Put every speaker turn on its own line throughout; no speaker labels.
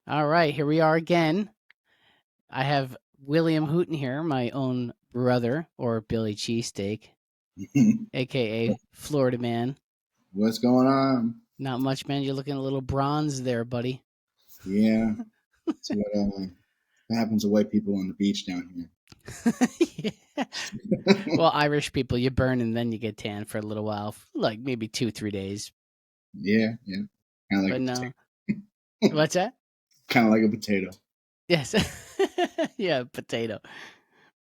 All right, here we are again. I have William Hooten here, my own brother, or Billy Cheesesteak, aka Florida Man.
What's going on?
Not much, man. You're looking a little bronze there, buddy.
Yeah, it's what happens to white people on the beach down
Yeah.
here.
Well, Irish people, you burn and then you get tan for a little while, like maybe 2-3 days.
Yeah, kind of like
But
a
no,
potato.
what's that?
Kind of like a potato.
Yes, yeah, potato.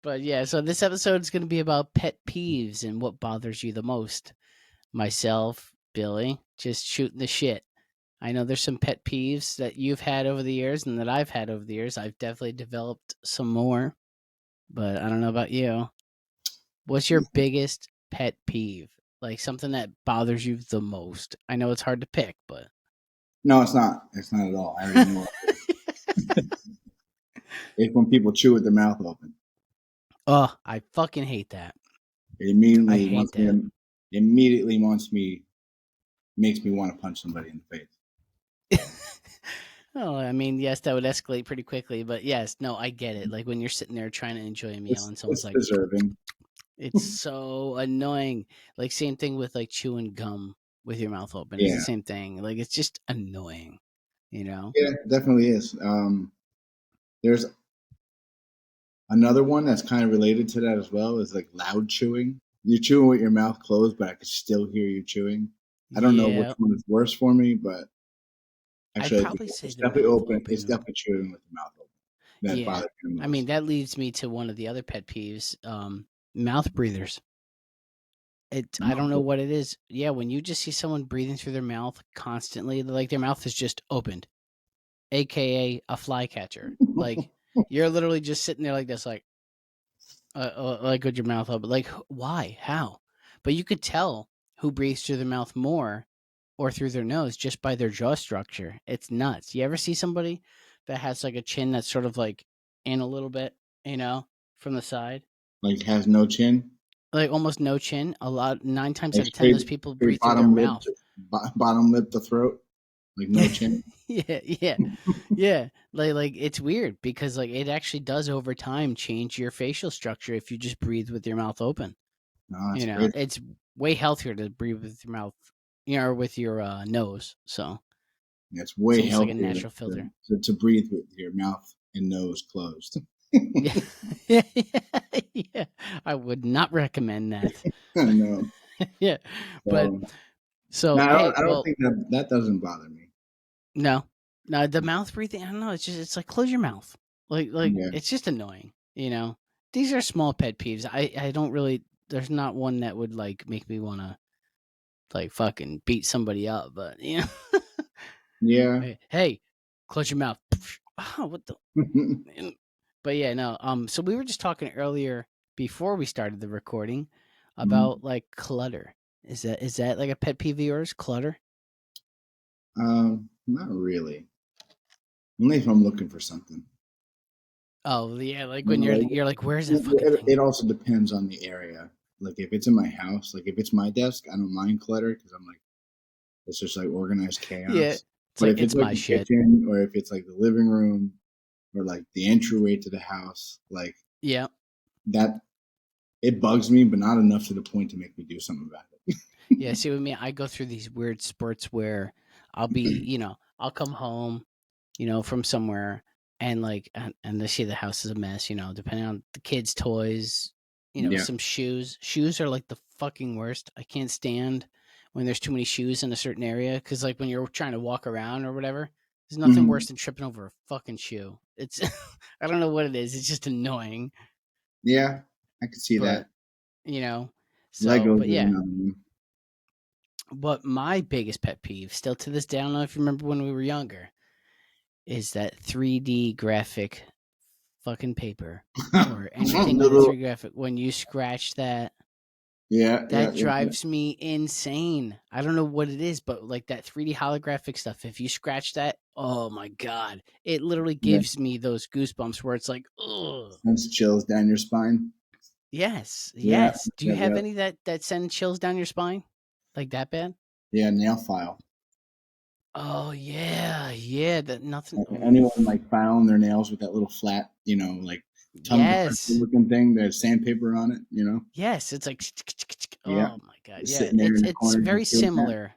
But yeah, so this episode is going to be about pet peeves and what bothers you the most. Myself, Billy, just shooting the shit. I know there's some pet peeves that you've had over the years and that I've had over the years. I've definitely developed some more, but I don't know about you. What's your biggest pet peeve? Like something that bothers you the most? I know it's hard to pick, but
No, it's not. It's not at all. I already know what it is. It's when people chew with their mouth open.
oh, I fucking hate that.
It
I
immediately
hate
wants me.
that.
Immediately wants me. Makes me want to punch somebody in the face.
Oh, I mean, yes, that would escalate pretty quickly, but yes, no, I get it. Like when you're sitting there trying to enjoy a meal and someone's
It's
like,
deserving.
it's so annoying. Like same thing with like chewing gum with your mouth open. It's the
Yeah,
same thing. Like it's just annoying, you know?
yeah, it definitely is. There's another one that's kind of related to that as well. Is like loud chewing. You're chewing with your mouth closed, but I can still hear you chewing. I don't know which
Yeah.
one is worse for me, but
I'd
actually, I think
probably say
it's
the
definitely
mouth
open. It's
open.
definitely chewing with the mouth open that
Yeah.
bothers me the
I mean,
most.
that leads me to one of the other pet peeves, mouth breathers. I don't know
Oh,
what it is. Yeah, when you just see someone breathing through their mouth constantly, like their mouth is just opened, aka a flycatcher. Like you're literally just sitting there like this, like with your mouth open. Like why? How? But you could tell who breathes through their mouth more or through their nose just by their jaw structure. It's nuts. You ever see somebody that has like a chin that's sort of like in a little bit, from the side?
like has no chin,
Like almost no chin. A lot 9 times
like
out of 10 those
straight,
people
straight
breathe through their mouth.
bottom lip to throat, like no chin.
Yeah, yeah. Yeah. Like it's weird because like it actually does over time change your facial structure if you just breathe with your mouth open.
No, that's crazy.
It's way healthier to breathe with your mouth, or with your nose. So
It's
it's
way
almost like a
healthier
natural filter.
to breathe with your mouth and nose closed.
Yeah. Yeah. Yeah. I would not recommend that.
No,
Yeah. But
so no,
so
I
hey,
don't
well,
think that doesn't bother me.
no. No, the mouth breathing, I don't know, it's like close your mouth. Like
Yeah,
it's just annoying. These are small pet peeves. I don't really there's not one that would like make me want to like fucking beat somebody up, but
yeah.
hey, close your mouth. Oh, what the But yeah, no. So we were just talking earlier before we started the recording
Mhm.
about like clutter. Is that like a pet peeve of yours? Clutter?
Not really. Only if I'm looking for something.
Oh yeah, like
You
when
know,
you're like, where's that fucking
it
thing?
also depends on the area. Like if it's in my house, like if it's my desk, I don't mind clutter because I'm like it's just like organized
Yeah,
chaos.
it's
But
like
if it's
it's
like
my
the
shit.
kitchen or if it's like the living room or like the entryway to the house, like
Yeah,
that, it bugs me, but not enough to the point to make me do something about it.
yeah. See, with me, I go through these weird spurts where I'll come home, from somewhere, and like, and they see the house is a mess. Depending on the kids' toys,
Yeah.
some shoes. Shoes are like the fucking worst. I can't stand when there's too many shoes in a certain area because, like, when you're trying to walk around or whatever, there's nothing
Hmm.
worse than tripping over a fucking shoe. It's, I don't know what it is. It's just annoying,
Yeah, I could see
but
that.
you know. So,
Legos
but
is
yeah,
another one.
but my biggest pet peeve, still to this day, I don't know if you remember when we were younger, is that 3D graphic fucking paper or anything
The
on a
little,
3D graphic. When you scratch that,
yeah.
that drives me insane. I don't know what it is, but like that 3D holographic stuff, if you scratch that, oh my God, it literally
Yeah.
gives me those goosebumps where it's like, oh,
Sends chills down your spine.
yes,
Yeah,
yes. Do you
yeah,
have
yeah.
any that send chills down your spine? Like that bad?
Yeah, nail file.
Oh yeah, yeah. That nothing.
Anyone
Oof.
like filing their nails with that little flat, like tongue depressor
Yes,
looking thing that has sandpaper on it.
yes. It's like,
Yeah,
oh my god.
just
Yeah,
sitting there in the
it's
corner
very
just doing that.
similar,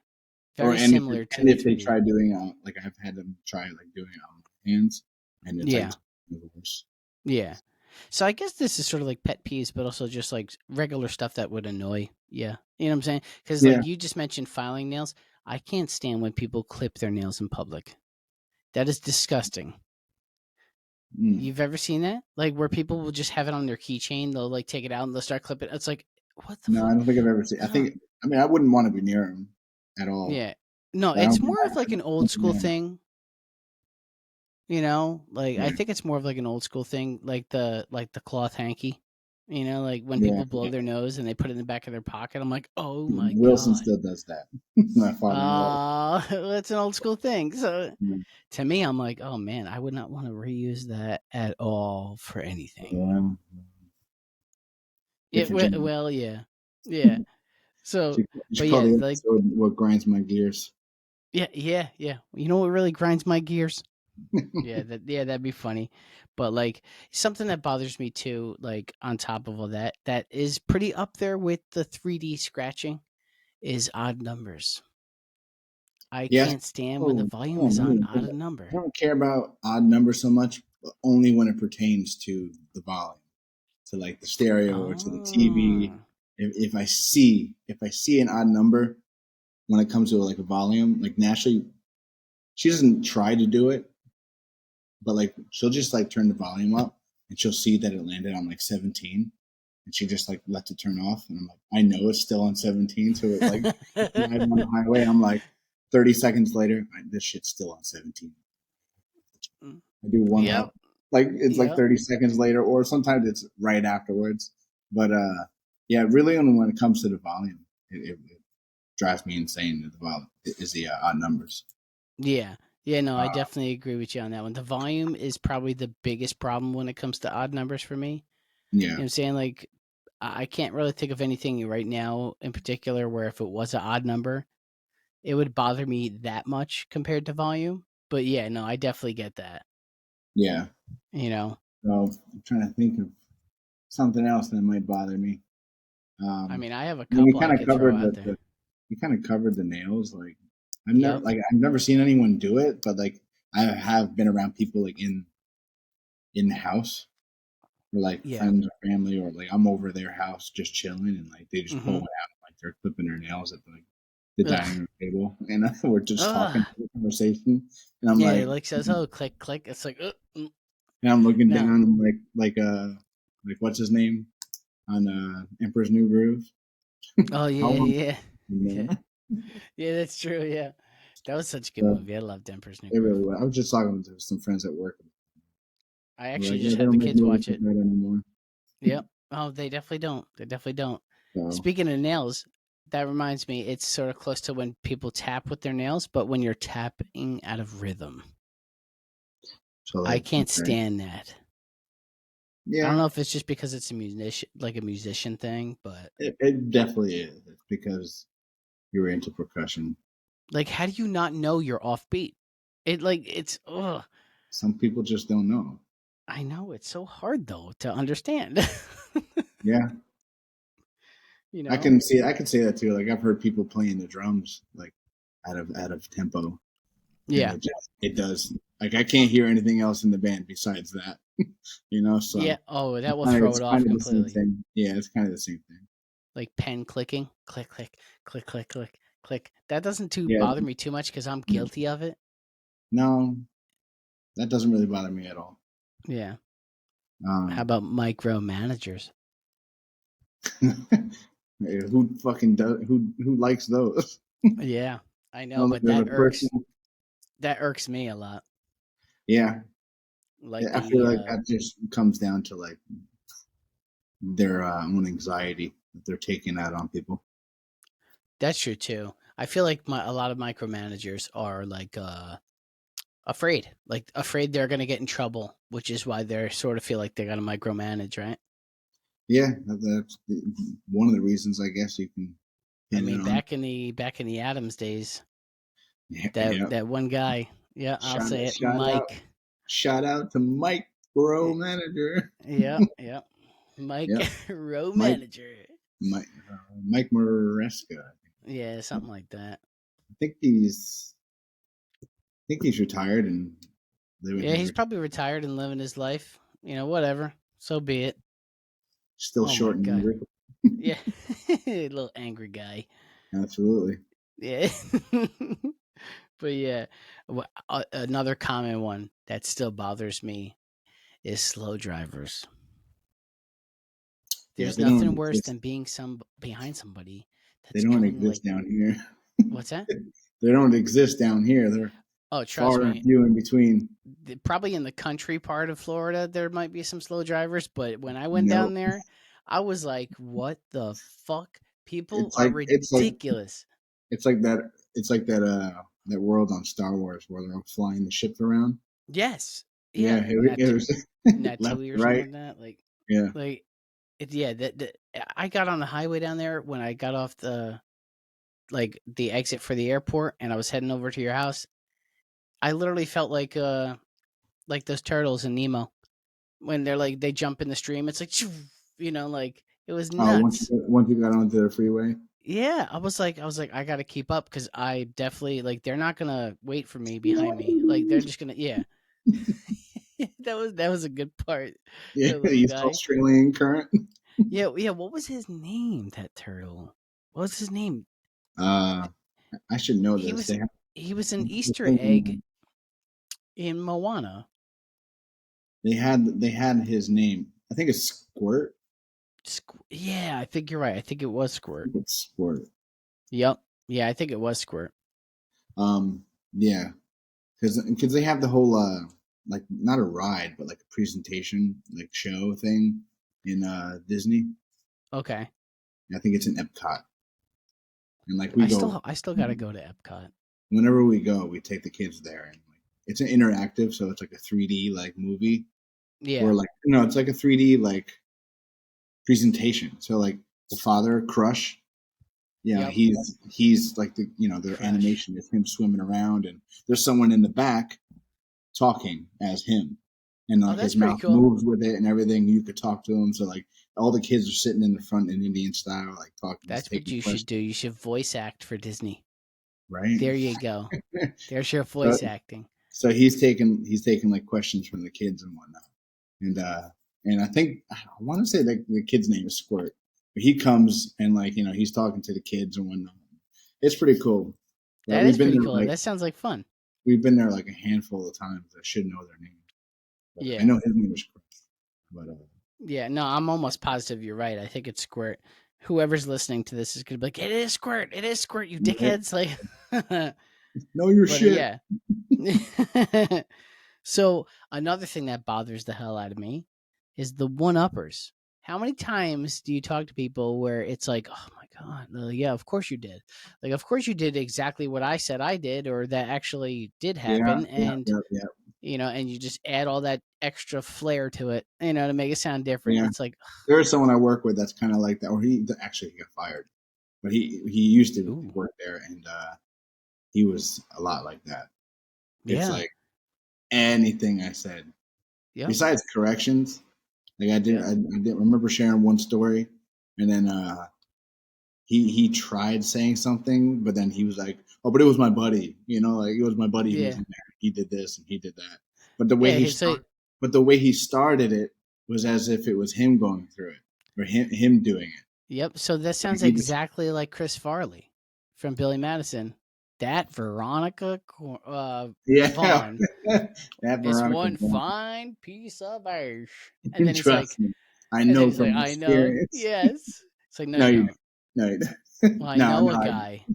Or
very similar
and if
to
they
me.
try doing like I've had them try like doing it on my hands, and it's like
Yeah,
worse.
yeah. So I guess this is sort of like pet peeves, but also just like regular stuff that would annoy. Yeah, you know what I'm saying? Because
Yeah.
like you just mentioned filing nails. I can't stand when people clip their nails in public. That is disgusting.
Mm.
You've ever seen that? Like where people will just have it on their keychain, they'll like take it out and they'll start clipping. It's like, what the
No, I
fuck?
don't think I've ever seen.
Ugh.
I mean, I wouldn't want to be near them at all.
Yeah. No,
I don't
it's
think
more
I
of like
could
an old
clip a
school
nail.
thing, like I
Yeah,
think it's more of like an old school thing, like the cloth hanky. Like when
yeah.
people blow their nose and they put it in the back of their pocket. I'm like, oh my
Wilson
god.
still does that. My father-in-law.
It's an old school thing. So
Yeah,
to me, I'm like, oh man, I would not want to reuse that at all for anything.
yeah.
Yeah,
Different generation.
well, yeah, yeah. So,
You should
but
call
yeah,
the
like,
episode "What Grinds My Gears."
yeah, yeah, yeah. You know what really grinds my gears? Yeah, that'd be funny. But like something that bothers me too, like on top of all that, that is pretty up there with the 3D scratching is odd numbers. I
Yes.
can't stand when the
Oh,
volume
oh,
is on
no.
odd
I
number.
don't care about odd numbers so much, but only when it pertains to the volume, to like the stereo or to the TV.
Oh.
If I see an odd number when it comes to like a volume, like naturally, she doesn't try to do it, but like she'll just like turn the volume up and she'll see that it landed on like 17 and she just like lets it turn off and I'm like, I know it's still on 17, so it like driving on the highway, I'm like 30 seconds later, this shit's still on 17. I do one
Yep.
up, like it's like
Yep.
30 seconds later, or sometimes it's right afterwards. But yeah, really only when it comes to the volume, it drives me insane that the volume is the odd numbers.
Yeah. Yeah, no, I
Uh,
definitely agree with you on that one. The volume is probably the biggest problem when it comes to odd numbers for me. You
yeah,
know what I'm saying? Like, I can't really think of anything right now in particular where if it was an odd number, it would bother me that much compared to volume. But yeah, no, I definitely get that.
yeah.
You know,
So I'm trying to think of something else that might bother me.
I
Um,
mean, I have a
I mean,
couple I could throw out there.
you kind of covered the nails. Like
Yep.
I've never seen anyone do it, but like I have been around people like in the house, or like
Yeah.
friends or family, or like I'm over their house just chilling, and like they just pull
Mm-hmm.
it out, like they're clipping their nails at the
Ugh.
dining room table, and we're just talking,
Ugh.
conversation, and I'm
Yeah, it
like,
like says, oh, click, click. It's like,
and I'm looking down,
no.
and like what's his name on Emperor's New Groove?
Oh
How
yeah,
long?
yeah, yeah,
Yeah.
yeah. That's true. Yeah, that was such a good
So
movie. I loved Emperor's New
it
Groove.
really was. I was just talking to some friends at work.
I
They're like,
actually
yeah,
just
they
had
don't
the
make
kids
movies
watch
like
it.
that anymore.
Yep. Oh, they definitely don't. They definitely don't.
So,
Speaking of nails, that reminds me, it's sort of close to when people tap with their nails, but when you're tapping out of rhythm.
so
I
like,
can't
okay,
stand that. I don't
yeah,
know if it's just because it's a musician, like a musician thing, but
it definitely is. It's because you're into percussion.
like, how do you not know you're offbeat? It's, ugh.
Some people just don't know.
I know it's so hard though to understand.
Yeah,
you
I
know?
can see. I can say that too. Like I've heard people playing the drums like out of tempo, and
Yeah.
it does. Like I can't hear anything else in the band besides that.
Yeah.
So
Oh, that will throw
it's
it off
kind of the same
completely.
thing. Yeah, it's kind of the same thing.
Like pen clicking, click, click, click, click, click, click. That doesn't too
Yeah,
bother me too much because I'm
yeah.
guilty of it.
No, that doesn't really bother me at all.
Yeah. How
Um,
about micromanagers?
who fucking does? Who likes those?
Yeah, I
I
know,
don't think
but
there's a person.
that irks me a lot.
Yeah,
Like
yeah, I feel
the
like that just comes down to like their own anxiety that they're taking out on people.
that's true too. I feel like a lot of micromanagers are like afraid they're gonna get in trouble, which is why they sort of feel like they gotta micromanage, right?
Yeah, that's one of the reasons I guess you can
I
pin it
mean,
on.
back in the Adams days,
Yeah,
That
yeah.
that one guy. Yeah, I'll
Shout
say it,
shout out
Mike.
shout out to Mike, bro
Y-
manager.
Yeah, yeah. Mike,
Yep,
row
Mike
manager.
Mike Maresca.
Yeah, something like that.
I think he's retired and living
Yeah,
his
he's probably retired and living his life. Whatever. So be it.
still
Oh my
short and
god.
angry.
Yeah, little angry guy.
Absolutely.
Yeah, but yeah, another common one that still bothers me is slow drivers.
Yeah,
There's
they don't
nothing worse
exist.
than being behind somebody
They
that's
don't
going like
exist down here.
what's that?
They don't exist down here. They're
Oh, trust
far and
me.
few in between.
Probably in the country part of Florida, there might be some slow drivers, but when I went
No,
down there, I was like, "What the fuck? People
it's
are
like it's like
ridiculous."
it's like that. It's like that world on Star Wars where they're all flying the ships around.
Yes,
Yeah,
yeah, not
it was
not
left
Tui
to
or something
right.
like that.
Yeah.
Like yeah. I got on the highway down there when I got off the exit for the airport, and I was heading over to your house. I literally felt like those turtles in Nemo when they jump in the stream. It's like, shoo, like it was nuts.
Once you got onto the freeway.
Yeah, I was like, I got to keep up because I definitely like they're not gonna wait for me behind me. Like they're just gonna, yeah. That was a good part.
Yeah,
The little
East
guy.
Australian current.
Yeah, yeah. What was his name? That turtle. What was his name?
Uh, I should know
He
this.
was
They have
he was an
the
Easter egg
thing.
in Moana.
They had his name. I think it's Squirt.
Yeah, I think you're right. I think it was
I
Squirt.
think it's Squirt.
Yep. Yeah, I think it was Squirt.
Yeah, because they have the whole like not a ride but like a presentation like show thing in Disney.
Okay.
I think it's in Epcot, and like we
I
go
still I still got to go to Epcot.
whenever we go, we take the kids there, and like it's an interactive, so it's like a 3D like movie,
Yeah.
or like it's like a 3D like presentation. So like the father Crush,
Yep.
he's like their
Crush.
animation is him swimming around, and there's someone in the back talking as him, and
Oh,
like
that's
his
pretty
mouth
cool.
moves with it and everything. You could talk to him, so like all the kids are sitting in the front in Indian style, like talking, just
That's what
taking
you should do.
questions,
You should voice act for Disney.
right?
There you go. There's your
so
voice acting.
so he's taking like questions from the kids and whatnot, and I think I want to say that the kid's name is Squirt, but he comes and like he's talking to the kids and whatnot. It's pretty cool. But
That is pretty cool. That sounds like fun.
we've been there like a handful of times. I should know their name, but I
Yeah.
know his name is Chris. But
Yeah. No, I'm almost positive you're right. I think it's Squirt. Whoever's listening to this is gonna be like, "It is Squirt. It is Squirt. You
right?
dickheads!" Like,
Know your
but
shit.
yeah. So another thing that bothers the hell out of me is the one-uppers. How many times do you talk to people where it's like, "Oh my god, yeah, of course you did. Like, of course you did exactly what I said I did, or that actually did
Yeah,
happen,"
yeah,
and
yeah, yeah,
and you just add all that extra flair to it, to make it sound different.
yeah.
It's like,
There is someone I work with that's kind of like that, or he got fired, but he used to
ooh,
work there, and he was a lot like that. It's
yeah,
like anything I said,
yep,
besides corrections. Like
yep,
I didn't remember sharing one story, and then he tried saying something, but then he was like, "Oh, but it was my buddy, like it was my buddy who was
yeah,
in there. He did this and he did that." But the way
yeah.
he
So,
started, but the way he started it was as if it was him going through it or him doing it.
yep. So that
Like
sounds
he just
exactly like Chris Farley from Billy Madison. That Veronica
yeah,
Vaughn
that
is
Veronica
one
Vaughn.
fine piece of ash, and then he's like,
Trust me, I know from
I know,
experience.
yes. It's like, no,
No,
you
you
don't.
no, you
Well, I
no,
know
no.
a guy,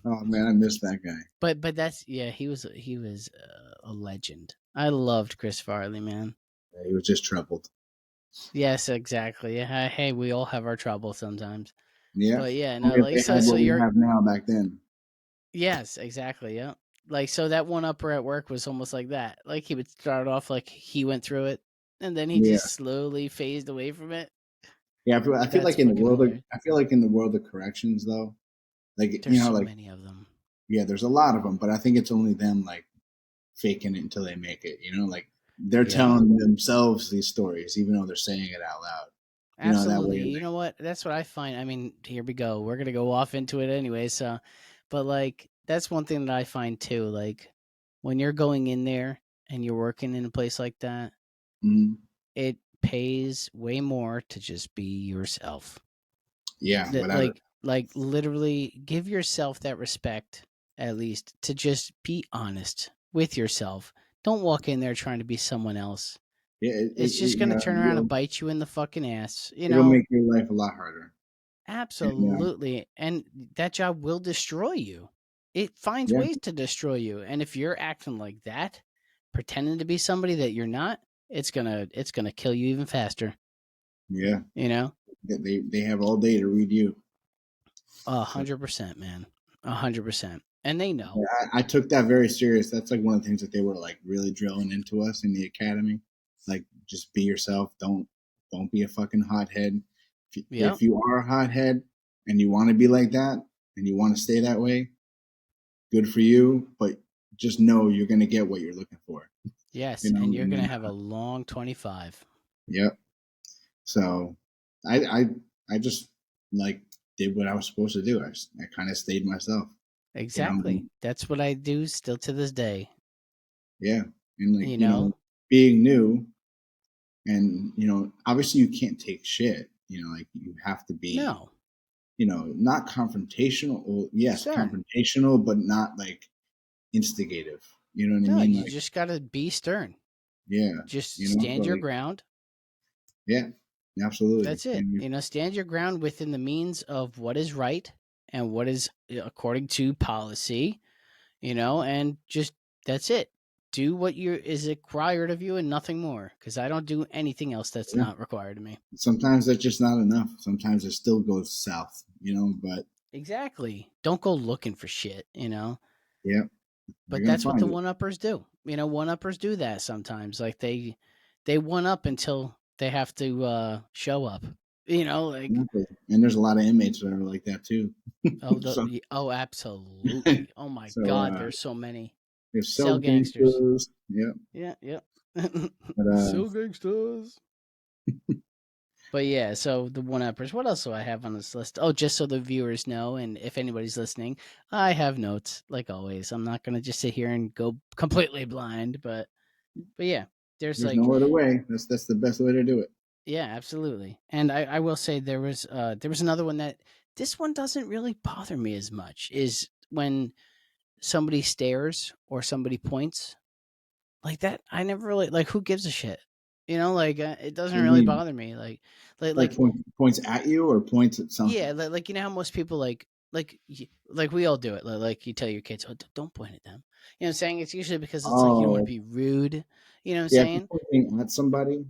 Oh man, I miss that guy.
but that's yeah. He was a legend. I loved Chris Farley, man.
Yeah, he was just troubled.
Yes, exactly. Yeah, hey, we all have our trouble sometimes.
Yeah,
But yeah, no,
only if
like
they
so
had
so
what we
you're
have now back then.
yes, exactly, yeah. Like so that one upper at work was almost like that. Like he would start off like he went through it and then he
Yeah.
just slowly phased away from it.
Yeah, I feel
That's
like in the
fucking
world of
hilarious.
corrections though, like
There's so
like
many of them.
Yeah, there's a lot of them, but I think it's only them like faking it until they make it. You know, like they're
Yep.
telling themselves these stories, even though they're saying it out loud. You know, that
Absolutely.
way.
You know what? That's what I find. I mean, here we go. We're gonna go off into it anyway. So, but like, that's one thing that I find too. Like, when you're going in there and you're working in a place like that,
Mhm.
it pays way more to just be yourself.
Yeah,
That
without it.
like literally give yourself that respect at least to just be honest with yourself. Don't walk in there trying to be someone else.
Yeah,
It's just gonna turn around and bite you in the fucking ass. You
it'll
know,
make your life a lot harder. And
absolutely. And that job will destroy you. It finds
yeah,
ways to destroy you. And if you're acting like that, pretending to be somebody that you're not, it's gonna kill you even faster.
yeah,
You know?
they have all day to read you.
A
So
100%, man. 100%. And they know.
yeah, I took that very serious. That's like one of the things that they were like really drilling into us in the academy. Like, just be yourself. Don't be a fucking hothead.
Yep.
If you are a hothead and you want to be like that and you want to stay that way, good for you. But just know you're gonna get what you're looking for.
Yes.
You know,
And you're
and
gonna
then
have a long 25.
yep. So I I I just like did what I was supposed to do. I kind of stayed myself. You know,
Exactly. That's what I do still to this day.
yeah, and like
You know?
being new, and obviously you can't take shit. Like you have to be,
No.
not confrontational. Well, yes,
Stern.
confrontational, but not like instigative. You know what I
No,
mean?
you
Like,
just gotta be stern.
yeah,
Just stand
but
your
like,
ground.
yeah, absolutely.
That's it.
And
Stand your ground within the means of what is right and what is according to policy, and just that's it. Do what is required of you and nothing more. Because I don't do anything else that's
yeah,
not required of me.
sometimes that's just not enough. Sometimes it still goes south. But
Exactly. Don't go looking for shit.
yeah,
But
you're gonna
that's what
find
the
it.
one uppers do. One uppers do that sometimes. Like they one up until they have to show up. Like
Exactly. And there's a lot of inmates that are like that too. So,
absolutely. Oh my
so
god, there's so many
they're so
cell gangsters.
gangsters. Yeah,
Yeah, yeah.
but
So gangsters. But yeah, so the one uppers. What else do I have on this list? Oh, just so the viewers know, and if anybody's listening, I have notes like always. I'm not gonna just sit here and go completely blind, but yeah, there's
there's no
like
other way. That's the best way to do it.
yeah, absolutely. And I will say there was another one that this one doesn't really bother me as much is when somebody stares or somebody points like that. I never really like who gives a shit. Like it doesn't
I
really
mean,
bother me. Like
like
like
points at you or points at
yeah,
something.
like how most people like we all do it. Like you tell your kids, "Oh, don't point at them." You know what I'm saying? It's usually because it's like you don't want
Oh,
to be rude. You know what I'm
yeah. If you're
saying?
pointing at somebody,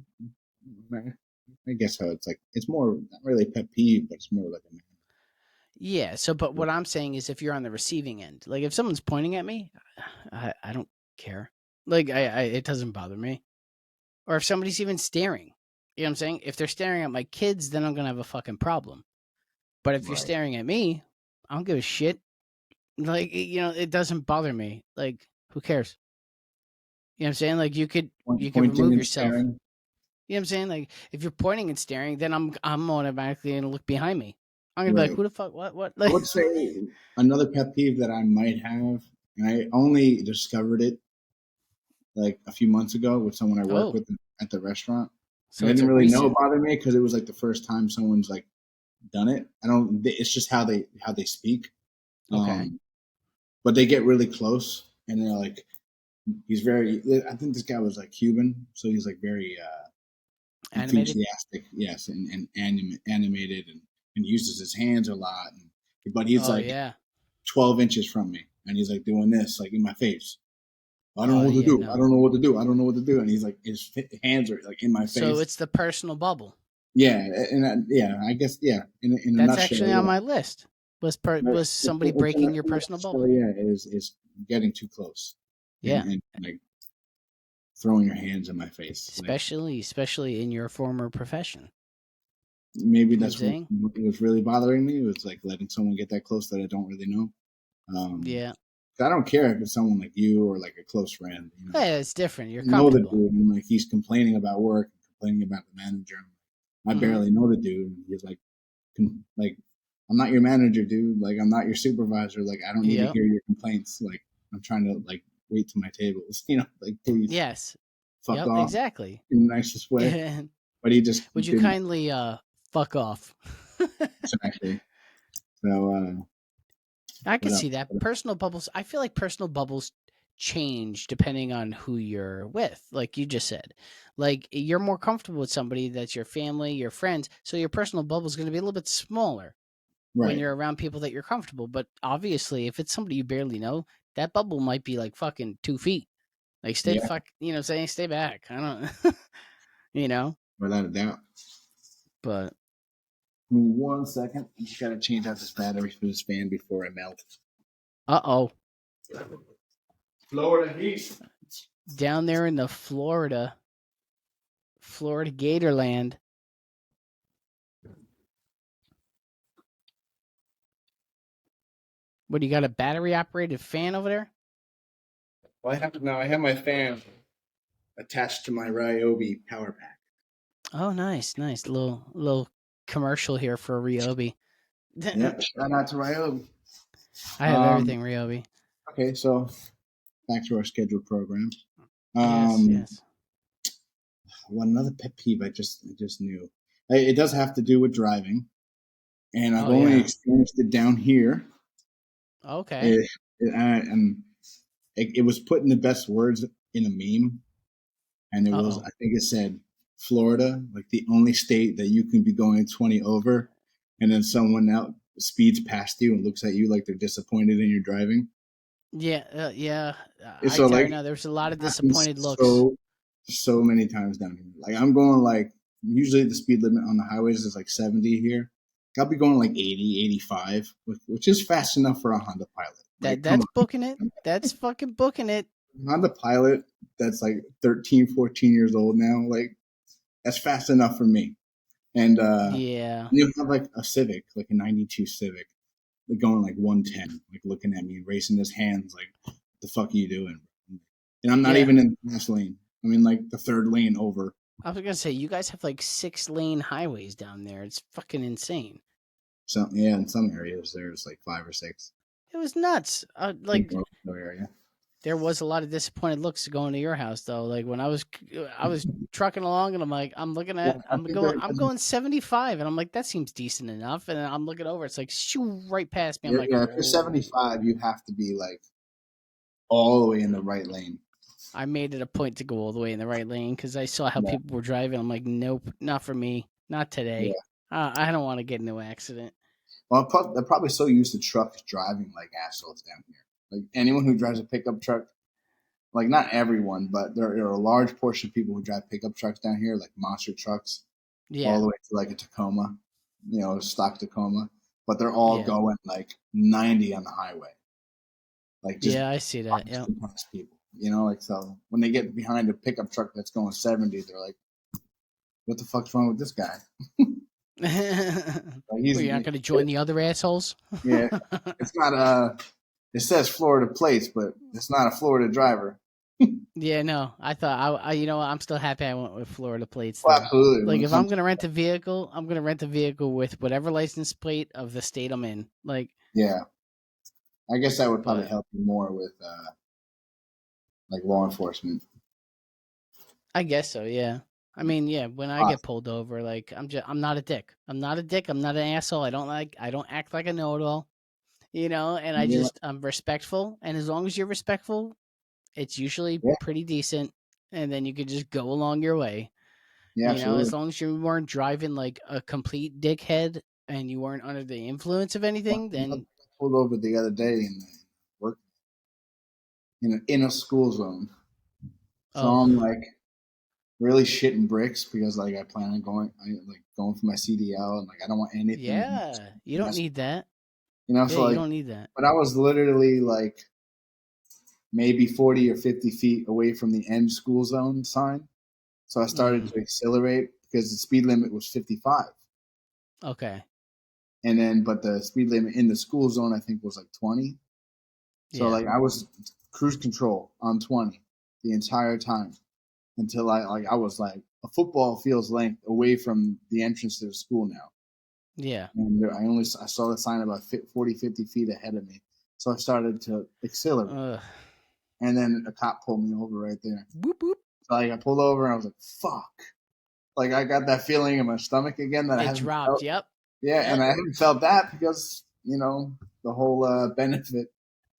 I guess how it's like. It's more not really a pet peeve, but it's more like a
Yeah. So, but what I'm saying is, if you're on the receiving end, like if someone's pointing at me, I don't care. Like it doesn't bother me. Or if somebody's even staring, you know what I'm saying? If they're staring at my kids, then I'm gonna have a fucking problem. But if you're
right.
staring at me, I don't give a shit. Like it doesn't bother me. Like who cares? You know what I'm saying? Like you could
Pointing
remove
and
yourself.
staring.
You know what I'm saying? Like if you're pointing and staring, then I'm automatically gonna look behind me. I'm gonna be like,
Right.
who the fuck? What?
I
Like,
would say another pet peeve that I might have, and I only discovered it like a few months ago with someone I work
oh,
with at the restaurant, and
so
I
it's
didn't
a
really know it
recent.
bothered me because it was like the first time someone's like done it. I don't. It's just how they speak.
Okay,
Um, but they get really close, and they're like, he's very. I think this guy was like Cuban, so he's like very
animated.
enthusiastic, yes, and animated, and uses his hands a lot. But he's
Oh
like
yeah.
12 inches from me, and he's like doing this, like in my face. I don't know
Oh
what to
yeah.
do. I
No.
don't know what to do. I don't know what to do. And he's like, his hands are like in my
So
face.
it's the personal bubble.
Yeah, and yeah, I guess yeah. In a
That's
nutshell,
actually on
yeah.
my list.
But
Was somebody breaking your
in a
personal
nutshell,
bubble?
yeah, is getting too close and
Yeah,
like throwing your hands in my face. Like
especially in your former profession.
maybe
You know what I'm
that's what
saying?
was really bothering me. It was like letting someone get that close that I don't really know. Um,
Yeah.
I don't care if it's someone like you or like a close friend.
Yeah, it's different. You're
I know the
comfortable.
dude, and like he's complaining about work, complaining about the manager. I
Hmm.
barely know the dude. And he's like, I'm not your manager, dude. Like, I'm not your supervisor. Like, I don't need to
Yep.
hear your complaints. Like, I'm trying to like wait to my tables. Like, please
Yes.
fuck
Yep.
off
Exactly.
in the nicest way. But he just
Would you
didn't
kindly fuck off?
actually. So,
I could
what else?
see that. Personal bubbles, I feel like personal bubbles change depending on who you're with, like you just said. Like you're more comfortable with somebody that's your family, your friends, so your personal bubble is going to be a little bit smaller when
Right.
you're around people that you're comfortable. But obviously, if it's somebody you barely know, that bubble might be like fucking 2 feet. Like stay
Yeah,
fuck, saying stay back. I don't, you know.
without a doubt.
But
Give me 1 second. I just gotta change out this battery for this fan before I melt.
uh-oh,
Florida heat.
down there in the Florida Gatorland. What do you got, a battery operated fan over there?
Well, I have my fan attached to my Ryobi power pack.
Oh, nice, nice. Little commercial here for Ryobi.
Yep. Shout out to Ryobi.
I have
Um,
everything Ryobi.
okay, so back to our scheduled program.
Yes,
Um,
yes.
one another pet peeve I just knew. It does have to do with driving, and I've
Oh
only
yeah.
experienced it down here.
Okay.
And it was put in the best words in a meme, and it
Uh
was,
oh.
I think it said Florida, like the only state that you can be going 20 over, and then someone else speeds past you and looks at you like they're disappointed in your driving.
Yeah, yeah.
And
I
so
tell
like
you now, there's a lot of
happens
disappointed looks.
so many times down here. Like I'm going like usually the speed limit on the highways is like 70 here. I'll be going like 80, 85, which is fast enough for a Honda Pilot. Like come
That's booking it.
on.
That's fucking booking it.
Honda Pilot that's like 13, 14 years old now, like that's fast enough for me. And
Yeah.
you have like a Civic, like a 92 Civic, like going like 110, like looking at me, raising his hands, like, what the fuck are you doing? And I'm not
Yeah.
even in the fast lane. I mean, like the third lane over.
I was gonna say you guys have like 6-lane highways down there. It's fucking insane.
So yeah, in some areas there's like five or six
It was nuts.
in
Like
the Orlando area.
there was a lot of disappointed looks going to your house though. Like when I was trucking along and I'm looking
Yeah,
at
I think there
I'm
was.
going 75 and I'm like that seems decent enough and then I'm looking over it's like shoo right past me. I'm like
Yeah, if you're
oh.
75, you have to be like all the way in the right lane.
I made it a point to go all the way in the right lane because I saw how
Yeah,
people were driving. I'm like nope, not for me, not today.
yeah.
I don't want to get into an accident.
Well, they're probably so used to trucks driving like assholes down here. Like anyone who drives a pickup truck, like not everyone, but there are a large portion of people who drive pickup trucks down here, like monster trucks, all
Yeah,
the way to like a Tacoma, stock Tacoma. But they're all
yeah,
going like 90 on the highway, like just
yeah. I see that. Yeah.
past people. Like so when they get behind a pickup truck that's going 70, they're like, "What the fuck's wrong with this guy?" Like
Well,
he's
you're not going to join the other assholes?
yeah, it's not it says Florida plates, but it's not a Florida driver.
Yeah, no. I thought you know what? I'm still happy I went with Florida plates
Well,
though.
absolutely. When
Like
it
if I'm
comes,
gonna rent a vehicle, I'm gonna rent a vehicle with whatever license plate of the state I'm in. Like,
yeah, I guess that would probably
but
help you more with like law enforcement.
I guess so. Yeah. I mean, yeah. When I get pulled over, like I'm not a dick. I'm not a dick. I'm not an asshole. I don't act like a know-it-all. And
Yeah,
I'm respectful. And as long as you're respectful, it's usually
yeah,
pretty decent. And then you could just go along your way.
yeah,
As
absolutely.
long as you weren't driving like a complete dickhead and you weren't under the influence of anything,
I
then
pulled over the other day and work in a school zone. So
oh
I'm like really shitting bricks because like I plan on going for my CDL and like I don't want anything to
yeah, you don't
mess.
need that. Yeah,
So
you
like,
don't need that.
but I was literally like maybe 40 or 50 feet away from the end school zone sign. So I started
Mm,
to accelerate because the speed limit was 55.
okay.
And then, but the speed limit in the school zone, I think, was like 20. So
Yeah.
like I was cruise control on 20 the entire time until I was like a football field's length away from the entrance to the school now.
Yeah.
And I saw the sign about 40, 50 feet ahead of me. So I started to accelerate.
Ugh.
And then a cop pulled me over right there.
Boop boop.
So like I pulled over and I was like, fuck. Like I got that feeling in my stomach again that I
It
haven't
dropped.
felt.
Yep.
Yeah, and
Yep.
I haven't felt that because, the whole benefit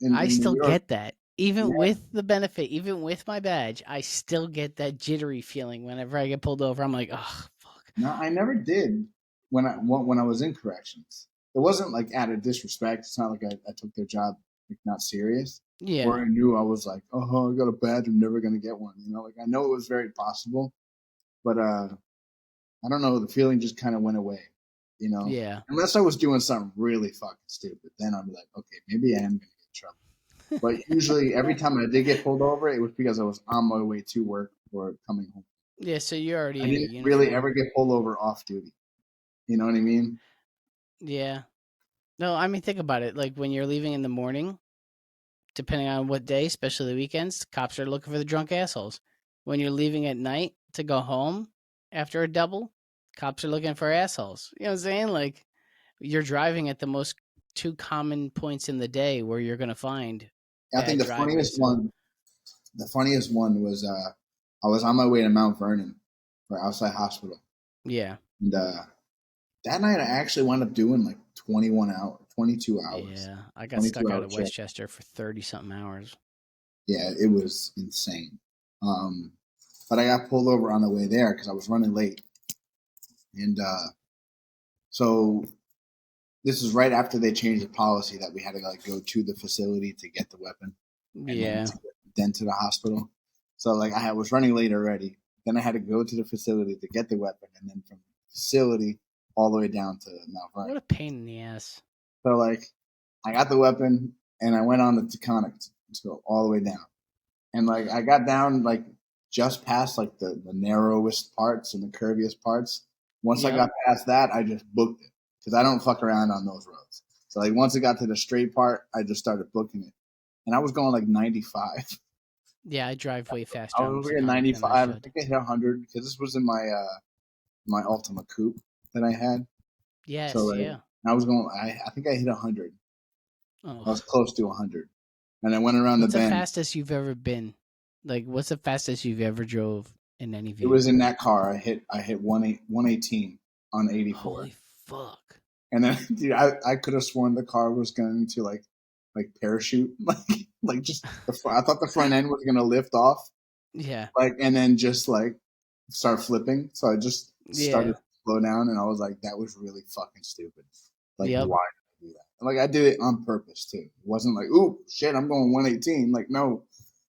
I
in New
still
York.
get that. Even
Yeah.
with the benefit, even with my badge, I still get that jittery feeling whenever I get pulled over. I'm like, oh fuck.
No, I never did when I was in corrections. It wasn't like out of disrespect. It's not like I took their job like not serious, or
Yeah.
I knew I was like, oh, I got a badge, I'm never gonna get one. Like I know it was very possible, but I don't know. The feeling just kind of went away.
Yeah.
Unless I was doing something really fucking stupid, then I'd be like, okay, maybe I am gonna get in trouble. But usually, every time I did get pulled over, it was because I was on my way to work or coming home.
Yeah. So you're already
I
in your
didn't really
uniform.
ever get pulled over off duty. You know what I mean?
Yeah. No, I mean think about it. Like when you're leaving in the morning, depending on what day, especially the weekends, cops are looking for the drunk assholes. When you're leaving at night to go home after a double, cops are looking for assholes. You know what I'm saying? Like you're driving at the most two common points in the day where you're gonna find
I think
bad drivers. So
the funniest one was I was on my way to Mount Vernon for outside hospital,
yeah,
and that night I actually wound up doing like 22 hours,
yeah. I got stuck
22-hour
out of
shift.
Westchester for 30 something hours.
Yeah, it was insane. Um, but I got pulled over on the way there because I was running late, and so this is right after they changed the policy that we had to like go to the facility to get the weapon, and
Yeah,
then to the hospital. So like I was running late already. Then I had to go to the facility to get the weapon, and then from the facility all the way down to Mount
what
Vernon.
a pain in the ass.
So like I got the weapon and I went on the Taconic to go all the way down. And like I got down like just past like the narrowest parts and the curviest parts. Once I
Yep.
got past that, I just booked it because I don't fuck around on those roads. So like once it got to the straight part, I just started booking it, and I was going like 95.
Yeah, I drive way
I
faster
was
on
over at
Taconic than I
95. I
should.
think I hit 100 because this was in my Ultima coupe that I had. So
Yes,
like
yeah.
I was going. I think I hit 100. I was
Oh,
close to 100, and I went around the
what's the
bend.
fastest you've ever been? Like, what's the fastest you've ever drove in any
It was
vehicle?
in that car. I hit 118 on 84,
Holy fuck!
and then dude, I could have sworn the car was going to like parachute, like just I thought the front end was gonna lift off,
Yeah,
like, and then just like start flipping. So I just started
yeah.
to slow down, and I was like, that was really fucking stupid. Like,
Yep.
why did I do that? And, like, I did it on purpose too. It wasn't like, ooh, shit, I'm going 118. Like, no,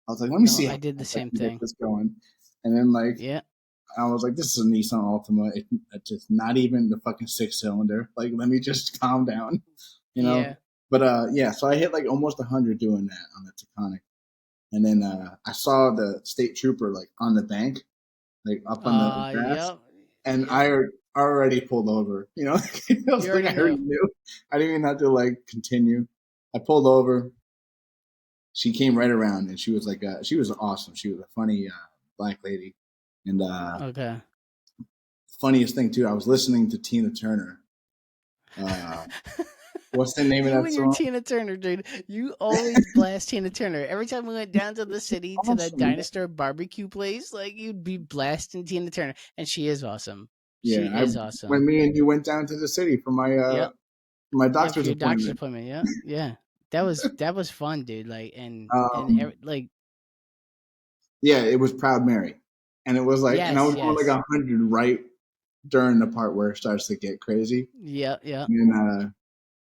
I was like, let me
No,
see
I
how
did the
fast I
same
can get
thing.
this going. And then like
Yeah,
I was like, this is a Nissan Altima. It's just not even the fucking 6 cylinder. Like, let me just calm down, you know.
yeah.
But yeah, so I hit like almost 100 doing that on the Taconic, and then I saw the state trooper like on the bank, like up on the grass,
Yep,
and
yep.
I already pulled over. I
You
was like,
already
I already
knew.
knew. I didn't even have to like continue. I pulled over. She came right around, and she was like, she was awesome. She was a funny black lady, and
Okay.
funniest thing too, I was listening to Tina Turner. Uh, what's the name of
You
that
and your
song?
Tina Turner, dude. You always blast Tina Turner. Every time we went down to the city to that
Awesome.
dinosaur barbecue place, like you'd be blasting Tina Turner, and she is awesome. She
Yeah, I
is
when
awesome.
me and you went down to the city
Yep.
for my
Yep. For
doctor's
your doctor's
appointment.
appointment. Yep. Yeah. That was fun, dude. Like
Um,
like
yeah, it was Proud Mary, and it was like, and I
yes,
was going like
yes.
100 right during the part where it starts to get crazy,
Yep. Yep.
and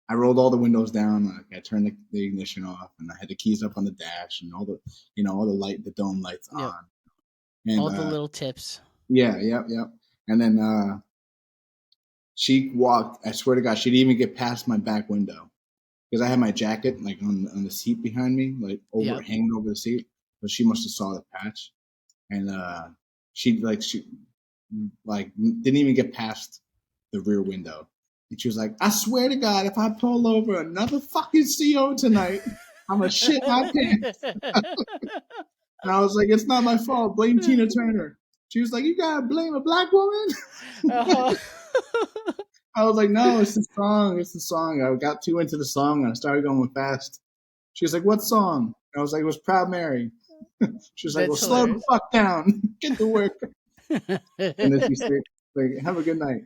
I rolled all the windows down, like I turned the ignition off, and I had the keys up on the dash, and all the the dome lights
Yep.
on, and
All the little tips.
yeah, yep, yep, and then she walked. I swear to God, she didn't even get past my back window because I had my jacket like on the seat behind me, like
Yep.
hanging over the seat. But she must have saw the patch, and she like didn't even get past the rear window. And she was like, "I swear to God, if I pull over another fucking CO tonight, I'm a shit my pants. And I was like, it's not my fault. Blame Tina Turner. She was like, you gotta blame a black woman.
uh-huh.
I was like, no, it's the song. It's the song. I got too into the song and I started going fast. She was like, what song? And I was like, it was Proud Mary. She was like, well,
That's
slow the
hilarious.
fuck down. Get to work. And then she said, like, have a good night.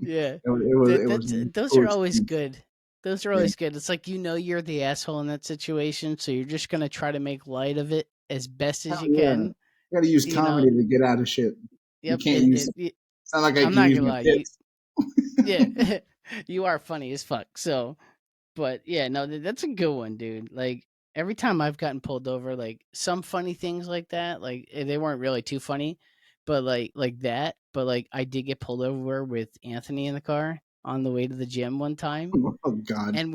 Yeah.
It was
That's those
so
are always
extreme.
good. Those are
Yeah.
always good. It's like you're the asshole in that situation, so you're just gonna try to make light of it as best
Hell
as you
yeah.
can.
You gotta use
You know,
comedy to get out of shit. You
yep.
can't use it's not like I
I'm
can
not
use
gonna
my
lie,
tits.
yeah, you are funny as fuck. So, but yeah, no, that's a good one, dude. Like every time I've gotten pulled over, like some funny things like that, like they weren't really too funny, but like that. But like I did get pulled over with Anthony in the car on the way to the gym one time,
Oh God.
and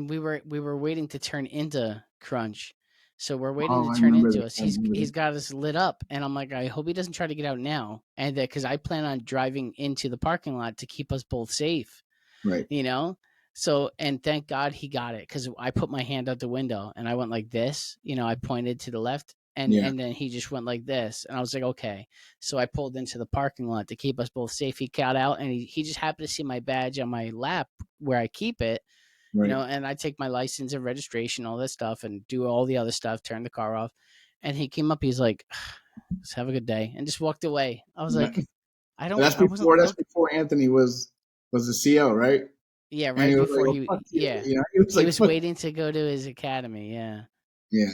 we were waiting to turn into Crunch. So we're waiting
Oh,
to
I
turn
remember
into
this.
us.
I
He's
remember
he's
this.
got us lit up, and I'm like, I hope he doesn't try to get out now, and because I plan on driving into the parking lot to keep us both safe,
Right.
you know. So and thank God he got it because I put my hand out the window and I went like this, I pointed to the left. And,
Yeah.
and then he just went like this, and I was like, okay. So I pulled into the parking lot to keep us both safe. He got out, and he just happened to see my badge on my lap where I keep it,
Right.
and I take my license and registration, all this stuff, and do all the other stuff, turn the car off. And he came up, he's like, just have a good day, and just walked away. I was
Yeah.
like,
That's
I wasn't
before. That's
look.
before Anthony was the CO, right?
Yeah,
And
right
he was like,
before
"Oh fuck you,"
yeah,
He was
he
like,
was
"Fuck."
waiting to go to his academy. Yeah.
Yeah.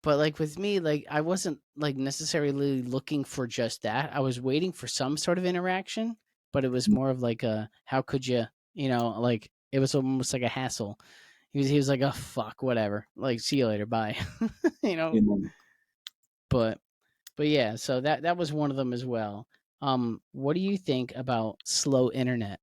But like with me, like I wasn't like necessarily looking for just that. I was waiting for some sort of interaction, but it was more of like a how could you, like it was almost like a hassle. He was like, "Oh fuck, whatever. Like see you later, bye." you know.
You know.
But yeah, so that was one of them as well. What do you think about slow internet?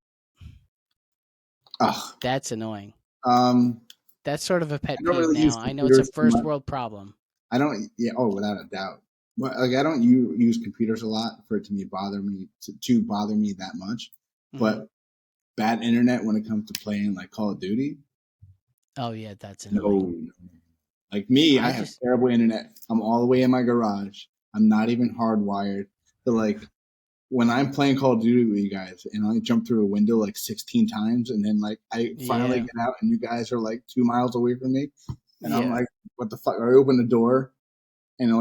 Ugh.
That's annoying.
Um.
That's sort of a
I
pet
don't
peeve
really use
now. I know it's a
computers too
first
much.
world problem.
I don't. Yeah. Oh, without a doubt. But like, I don't use computers a lot for it to bother me that much.
Hmm.
But bad internet when it comes to playing like Call of Duty.
Oh yeah, that's annoying.
No. Like me, I
I
have
just
terrible internet. I'm all the way in my garage. I'm not even hardwired. So like when I'm playing Call of Duty with you guys and I jump through a window like 16 times and then like I finally
yeah.
get out and you guys are like 2 miles away from me and I'm
Yeah.
like, what the fuck? I open the door and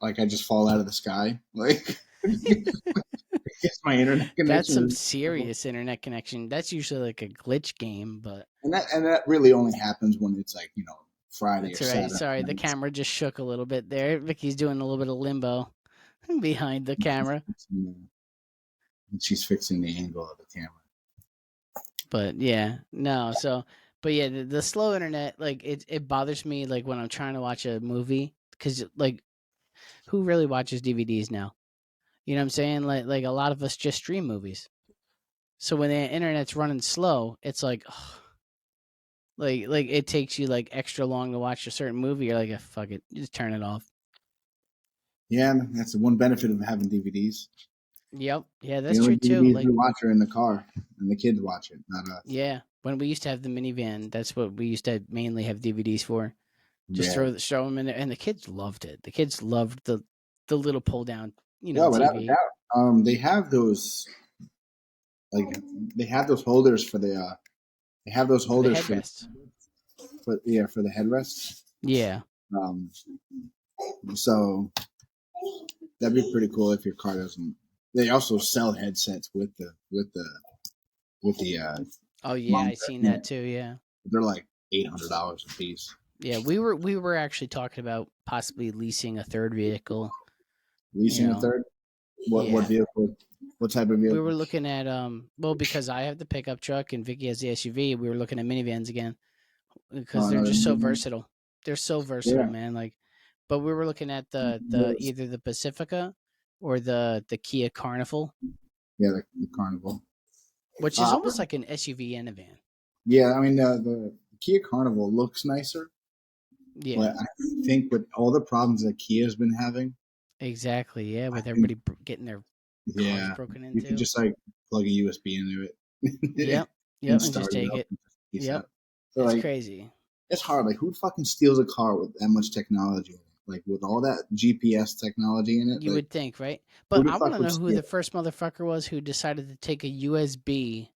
like I just fall out of the sky. Like it's my internet
That's some
connection.
serious internet connection. That's usually like a glitch game, but
And that really only happens when it's like, Friday or
that's all right.
Saturday
Sorry, the
nights.
camera just shook a little bit there. Vicky's doing a little bit of limbo behind the camera.
And she's fixing the angle of the camera.
But yeah, no. So, but yeah, the slow internet, like it bothers me like when I'm trying to watch a movie because like who really watches DVDs now? You know what I'm saying? Like a lot of us just stream movies. So when the internet's running slow, it's like ugh, like it takes you like extra long to watch a certain movie. You're like, fuck it, just turn it off.
Yeah, that's the one benefit of having DVDs.
Yep. Yeah,
The
that's
only
true too.
DVDs we
Like,
watch are in the car, and the kids watch it, not us.
yeah, when we used to have the minivan, that's what we used to mainly have DVDs for. Just
Yeah.
throw them in there, and the kids loved it. The kids loved the little pull down,
Yeah, without a
TV.
doubt. They have those like they have those holders for the they have those
For the
holders
headrests.
for the headrests.
Yeah.
Um, so that'd be pretty cool if your car doesn't. They also sell headsets with the
Oh yeah, I
monitor
seen
in
that
it.
too. Yeah.
They're like $800 a piece.
Yeah, we were actually talking about possibly leasing a third vehicle. You
Leasing a
know.
third? What
Yeah.
vehicle? What type of
We
vehicle?
were looking at well because I have the pickup truck and Vicky has the SUV. We were looking at minivans again
Oh,
because they're
another
just so
minivan?
versatile. They're so versatile,
Yeah.
man. Like, but we were looking at the
Those.
either the Pacifica or the Kia Carnival,
Yeah, the Carnival.
which is almost like an SUV and a van.
Yeah, I mean the Kia Carnival looks nicer,
Yeah,
but I think with all the problems that Kia's been having,
exactly. Yeah,
I
with
think
everybody getting their cars
yeah,
broken
you could
into.
just like plug a USB into it
Yep,
and
yep, and just
start it
take
up
it.
and just peace
Yep,
out. So
it's
like
crazy.
it's hard. Like, who fucking steals a car with that much technology in it? Like, with all that GPS technology in it,
You
like,
would think, right?
who
But
the
I want
fuck
to
would
know who
steal
the
it?
first motherfucker was who decided to take a USB,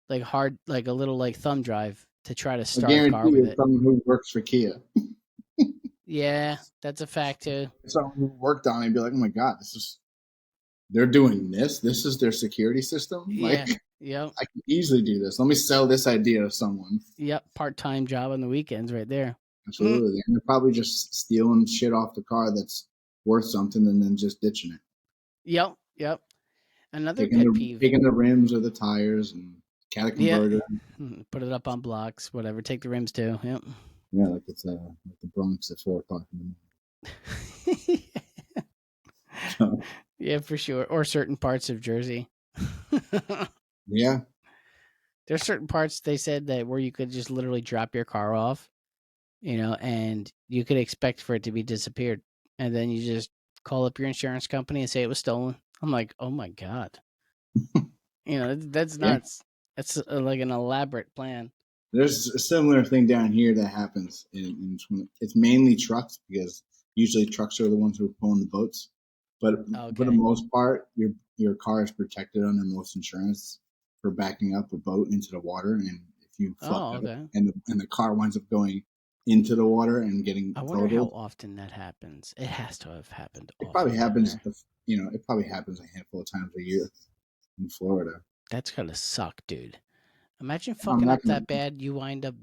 like hard, like a little like thumb drive, to try to
I
start a car
guarantee
with
it's
it.
someone who works for Kia.
Yeah, that's a fact too.
Someone who worked on it and be like, oh my god, this is they're doing this. This is their security system. Like,
Yeah. Yep.
I can easily do this. Let me sell this idea to someone.
Yep. Part-time job on the weekends, right there. Mm.
Absolutely. And they're probably just stealing shit off the car that's worth something and then just ditching it.
Yep. Yep. Another
Taking
pet
the
peeve.
taking the rims or the tires and cat a
Yeah.
converter.
Put it up on blocks, whatever. Take the rims too. Yep.
Yeah, like it's like the Bronx at 4 o'clock in the morning. So
Yeah, for sure. Or certain parts of Jersey.
yeah.
There's certain parts they said that where you could just literally drop your car off, and you could expect for it to be disappeared. And then you just call up your insurance company and say it was stolen. I'm like, oh my God. That's
Yeah.
nuts. That's like an elaborate plan.
There's a similar thing down here that happens it's mainly trucks because usually trucks are the ones who are pulling the boats. But for the
Okay.
most part, your car is protected under most insurance for backing up a boat into the water, and if you fuck
Oh,
up
okay.
and the car winds up going into the water and getting
I wonder how
totaled,
often that happens. It has to have happened
it probably
often down
happens.
there.
It probably happens a handful of times a year in Florida.
That's gotta suck, dude. Imagine
I'm
fucking
not
up
gonna.
that bad. You wind up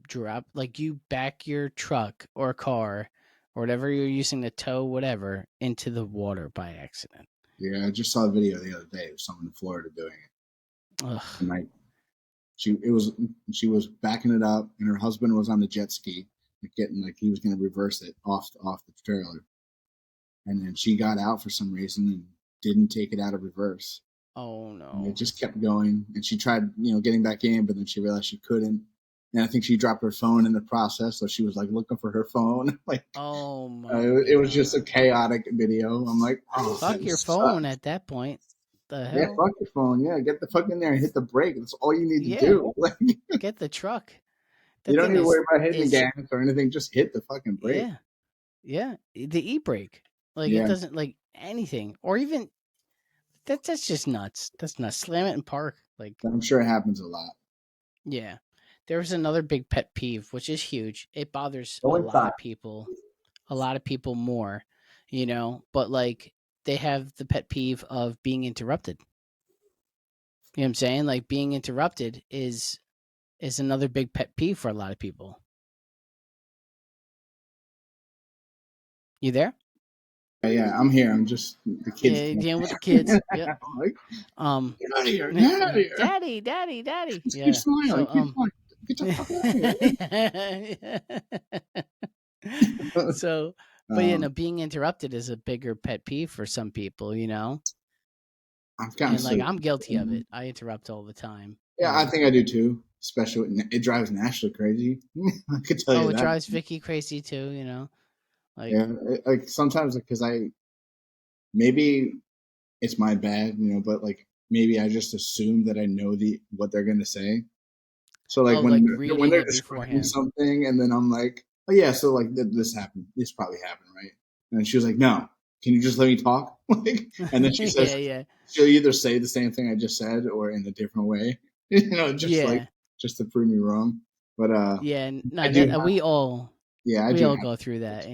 like you back your truck or car or whatever you're using to tow, whatever, into the water by accident.
Yeah, I just saw a video the other day of someone in Florida doing it,
Ugh.
and like she was backing it up, and her husband was on the jet ski, like getting like he was going to reverse it off the trailer, and then she got out for some reason and didn't take it out of reverse,
Oh
and it
no.
just kept going. And she tried, getting back in, but then she realized she couldn't. And I think she dropped her phone in the process, so she was like looking for her phone. Like
Oh my
it was just a
God.
chaotic video. I'm like, oh,
Fuck
that
your phone
sucks.
at that point. The
Yeah,
hell?
fuck your phone. Yeah, get the fuck in there and hit the brake. That's all you need to
Yeah.
do. Like,
Get the truck. The
you don't
thing
need to worry about hitting the
is
gas or anything. Just hit the fucking brake.
yeah. Yeah. The e-brake. Like it
Yeah,
doesn't like anything. Or even that's just nuts. That's nuts. Slam it and park. Like,
I'm sure it happens a lot.
yeah. There's another big pet peeve, which is huge. It bothers
Go inside.
a lot of people more, but like they have the pet peeve of being interrupted. You know what I'm saying? Like being interrupted is another big pet peeve for a lot of people. You there?
Yeah, I'm here. I'm just the kids.
Yeah, dealing with the kids. Yep.
I'm like,
Um,
get out of here! Get out of here!
daddy, daddy, daddy.
Just keep
Yeah.
smiling.
So
Keep smiling. Get the fuck out of here!
so, but
um,
being interrupted is a bigger pet peeve for some people,
I've gotten
and
so
like
used
I'm
to
guilty of
it.
it. I interrupt all the time.
Yeah, I think I do too. Especially it drives Ashley crazy. I could tell
Oh,
you
it
that.
drives Vicky crazy too. Like,
Yeah, like sometimes because I maybe it's my bad, but like maybe I just assume that I know what they're gonna say. So like
oh, like
when
reading
they're
it
describing
beforehand.
something, and then I'm like, oh yeah, so like this happened. This probably happened, right? And she was like, no, can you just let me talk? Like, and then she says
Yeah, yeah,
she'll either say the same thing I just said or in a different way, just like
yeah,
just to prove me wrong. But
yeah.
I
No,
do
that
have, yeah, I
we
do
all
have.
go through that.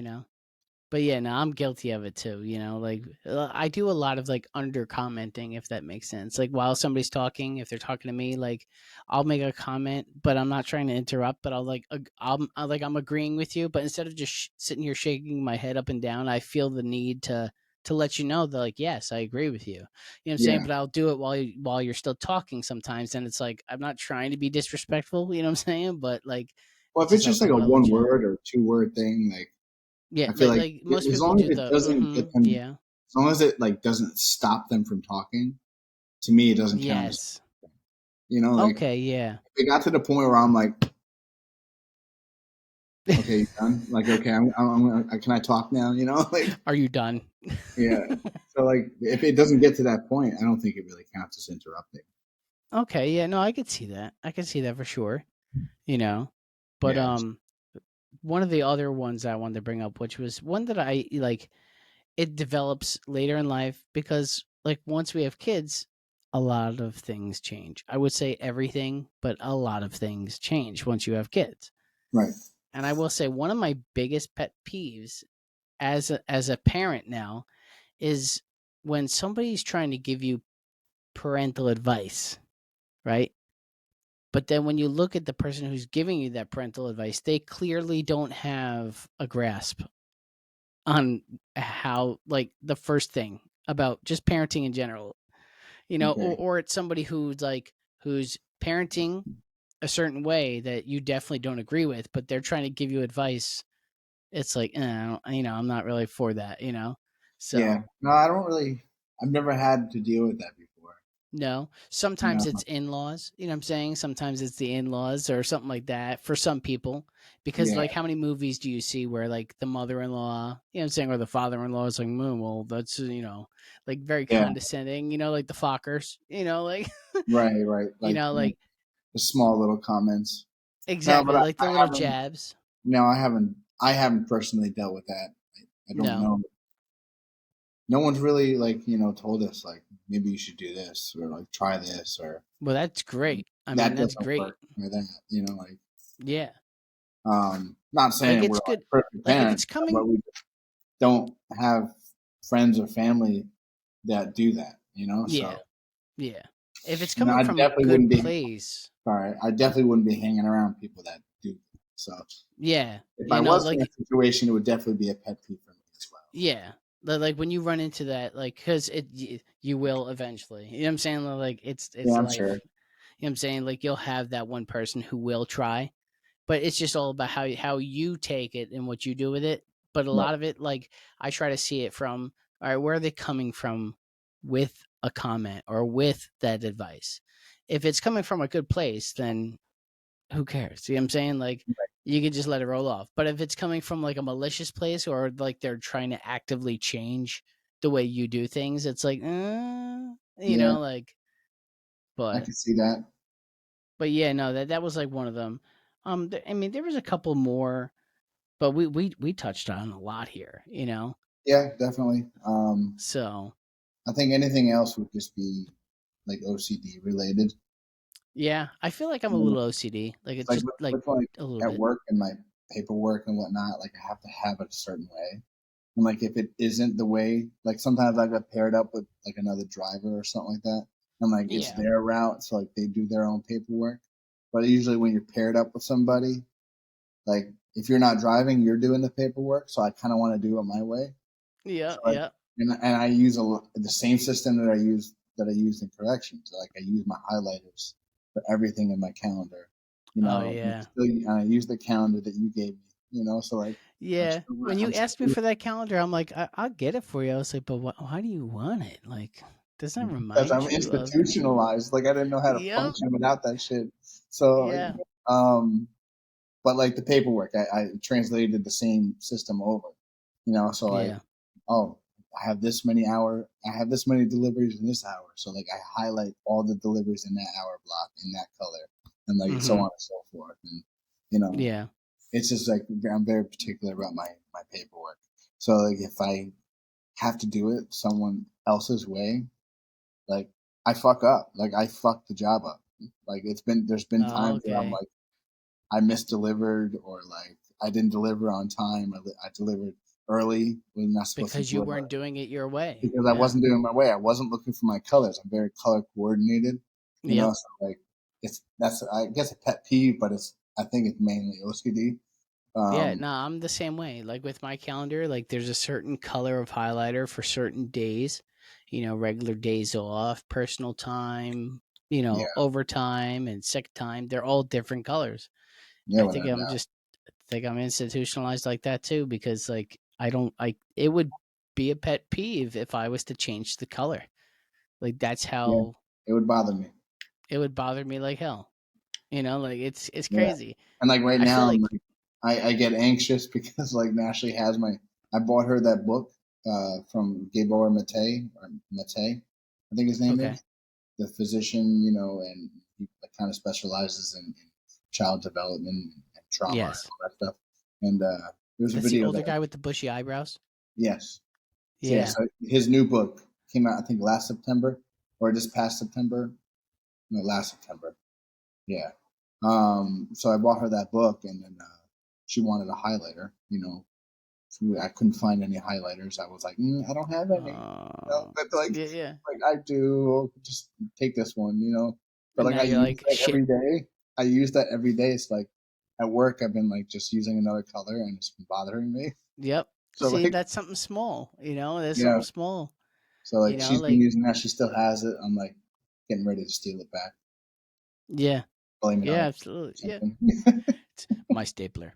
But yeah, no, I'm guilty of it too. Like I do a lot of like under commenting, if that makes sense. Like while somebody's talking, if they're talking to me, like I'll make a comment, but I'm not trying to interrupt. But I'll like I'm agreeing with you, but instead of just sitting here shaking my head up and down, I feel the need to let you know that like yes, I agree with you. You know what I'm saying?
Yeah.
But I'll do it while you're still talking sometimes, and it's like I'm not trying to be disrespectful. You know what I'm saying? But like
Well, if
it's
it's
just
just
I
like a
want to let
one
you know.
word or 2 word thing, like
Yeah,
I feel like
like most
as
people
long as
do
it
the
doesn't get them,
yeah.
as long as it like doesn't stop them from talking, to me it doesn't count as
Yes.
like
Okay, yeah.
if it got to the point where I'm like, okay, you done? Like, okay, can I talk now? Like,
Are you done?
yeah. So like, if it doesn't get to that point, I don't think it really counts as interrupting.
Okay, yeah, no, I could see that. I could see that for sure, you know. But
Yeah.
one of the other ones I wanted to bring up, which was one that I like, it develops later in life because, like, once we have kids, a lot of things change. I would say everything, but a lot of things change once you have kids.
Right.
And I will say one of my biggest pet peeves as a parent now is when somebody's trying to give you parental advice, right? But then when you look at the person who's giving you that parental advice, they clearly don't have a grasp on how, like, the first thing about just parenting in general,
Okay.
or it's somebody who's like, who's parenting a certain way that you definitely don't agree with, but they're trying to give you advice. It's like, I'm not really for that.
Yeah.
So
No, I don't really. I've never had to deal with that before.
no, sometimes
No.
it's in-laws, you know what I'm saying? Sometimes it's the in-laws or something like that for some people. Because,
Yeah.
like, how many movies do you see where, like, the mother-in-law, you know what I'm saying, or the father-in-law is like, well, that's, like, very
Yeah.
condescending, like the Fockers, like,
Right. Right.
like,
The small little comments. No, but
exactly, like the
I
little
haven't.
jabs.
No, I haven't. I haven't personally dealt with that. I don't
No.
know. No one's really like told us like maybe you should do this or like try this or
Well, that's great. I mean,
that
that's
doesn't
great.
work or that. Like
Yeah.
not
Like,
saying we're
it's
like
good.
perfect
Like, if
parents,
it's coming,
but we don't have friends or family that do that.
yeah,
So
yeah. If it's coming
I
from a
definitely
good
wouldn't be.
place,
Sorry, I definitely wouldn't be hanging around people that do. That. So
yeah,
if I was in
like,
that situation, it would definitely be a pet peeve for me as well.
yeah. Like, when you run into that, like, because you will eventually. You know what I'm saying? Like, it's
Yeah, I'm
life.
sure.
You know what I'm saying? Like, you'll have that one person who will try, but it's just all about how you take it and what you do with it. But a
Right.
lot of it, like, I try to see it from, all right, where are they coming from with a comment or with that advice? If it's coming from a good place, then who cares? See what I'm saying? Like, you can just let it roll off. But if it's coming from, like, a malicious place, or like they're trying to actively change the way you do things, it's like,
Yeah,
like,
I
but
can see that.
yeah, no, that was like one of them. I mean, there was a couple more, but we touched on a lot here.
Yeah, definitely.
So
I think anything else would just be like OCD related.
yeah, I feel like I'm a
You know,
little OCD. Like, it's
like
just like
with like
a little
at
bit.
work and my paperwork and whatnot, like I have to have it a certain way. And like if it isn't the way, like sometimes I got paired up with like another driver or something like that. And like it's
Yeah,
their route, so like they do their own paperwork. But usually when you're paired up with somebody, like if you're not driving, you're doing the paperwork. So I kind of want to do it my way.
yeah,
So like,
yeah,
and I use the same system that I used in corrections. Like I use my highlighters for everything in my calendar.
oh
And
yeah,
I use the calendar that you gave me. So like
yeah. When you
I'm
asked me
still
for that calendar, I'm like, I'll get it for you. I was like, but why do you want it? Like, doesn't that
because I'm
remind you of?
institutionalized. Like I didn't know how to
Yep.
function without that shit. So
Yeah.
but like the paperwork, I translated the same system over. So like,
Yeah.
oh, I have this many deliveries in this hour. So like I highlight all the deliveries in that hour block in that color, and like so
Mm-hmm.
on and so forth. And you know,
Yeah.
it's just like I'm very particular about my paperwork. So like if I have to do it someone else's way, like I fuck up, like I fuck the job up. Like there's been
Oh,
times where I'm
okay.
like I misdelivered or like I didn't deliver on time. I delivered early when not supposed to
Because you
deliver
weren't doing it your way.
because I
Yeah.
wasn't doing it my way. I wasn't looking for my colors. I'm very color coordinated,
Yep.
So like that's I guess a pet peeve, but I think it's mainly OCD.
Yeah,
Um,
no, I'm the same way. Like, with my calendar, like, there's a certain color of highlighter for certain days, regular days off, personal time,
yeah,
overtime and sick time. They're all different colors.
yeah,
I
without a doubt.
think I'm institutionalized like that too, because, like, it would be a pet peeve if I was to change the color. Like, that's
Yeah,
how
it would bother me.
it would bother me like hell. Like, it's
Yeah,
crazy.
and like right
I feel
now, I'm
like,
like I get anxious because like now she has my. I bought her that book from Gabor Mate, I think his name
okay.
is the physician, and he kind of specializes in child development and trauma and
Yes.
all that stuff. And there's a
That's the
video
older
that
guy with the bushy eyebrows.
yes, so yeah,
Yeah.
so his new book came out I think last September or just past September. No, last September. Yeah. So I bought her that book, and then she wanted a highlighter. So I couldn't find any highlighters. I was like, I don't have any. But
Yeah, yeah.
like I do. Just take this one. But
And
like
now
I
you're
use
like,
that
shit.
every day. I use that every day. It's like at work, I've been like just using another color, and it's been bothering me.
Yep.
So
See,
like,
that's something small. That's something
yeah.
small.
So like she's been
Like,
using that. She still has it. I'm like getting ready to steal it back.
yeah,
Blame it on
yeah,
her or
absolutely, yeah.
something.
It's my stapler.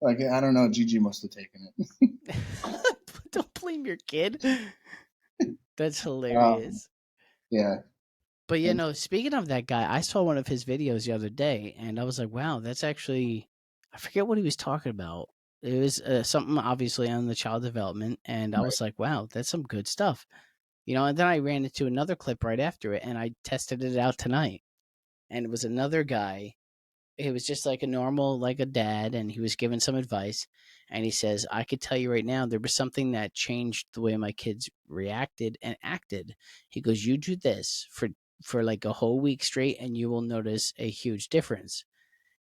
Like I don't know. Gigi must have taken it.
Don't blame your kid. That's
Um,
hilarious.
yeah.
But
And
no. Speaking of that guy, I saw one of his videos the other day, and I was like, wow, that's actually. I forget what he was talking about. It was something obviously on the child development, and I
right.
was like, wow, that's some good stuff. And then I ran into another clip right after it, and I tested it out tonight, and it was another guy. It was just like a normal, like a dad, and he was giving some advice. And he says, I could tell you right now, there was something that changed the way my kids reacted and acted. He goes, you do this for like a whole week straight, and you will notice a huge difference